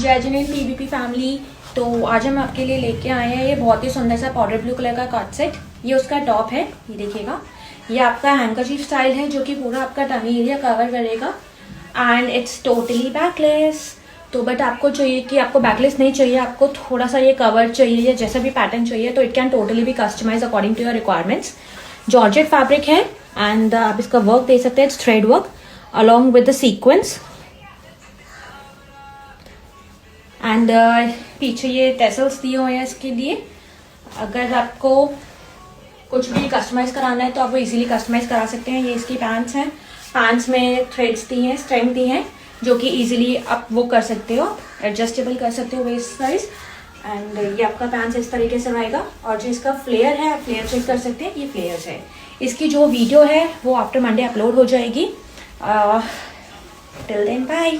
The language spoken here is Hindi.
जय जिनेन पीबीपी फैमिली। तो आज हम आपके लिए लेके आए हैं ये बहुत ही सुंदर सा पाउडर ब्लू कलर का कॉट सेट। ये उसका टॉप है, ये देखिएगा। ये आपका हैंकरचीफ स्टाइल है जो कि पूरा आपका टमी एरिया कवर करेगा एंड इट्स टोटली बैकलेस। तो बट आपको चाहिए कि आपको बैकलेस नहीं चाहिए, आपको थोड़ा सा ये कवर चाहिए या जैसा भी पैटर्न चाहिए, तो it can totally be customize according to your requirements. Georgette fabric है एंड आप इसका वर्क दे सकते हैं, it's thread work along with the sequence and पीछे ये टेसल्स दिए हुए हैं इसके लिए। अगर आपको कुछ भी कस्टमाइज कराना है तो आप वो इजीली कस्टमाइज करा सकते हैं। ये इसकी पैंट्स हैं, पैंट्स में थ्रेड्स दी हैं, स्ट्रेंथ दी हैं, जो कि इजीली आप वो कर सकते हो, एडजस्टेबल कर सकते हो वेस्ट साइज। एंड ये आपका पैंट्स इस तरीके से रहेगा और जो इसका फ्लेयर है, आप फ्लेयर चेक कर सकते हैं, ये फ्लेयर्स है। इसकी जो वीडियो है वो आफ्टर मंडे अपलोड हो जाएगी। Till then bye.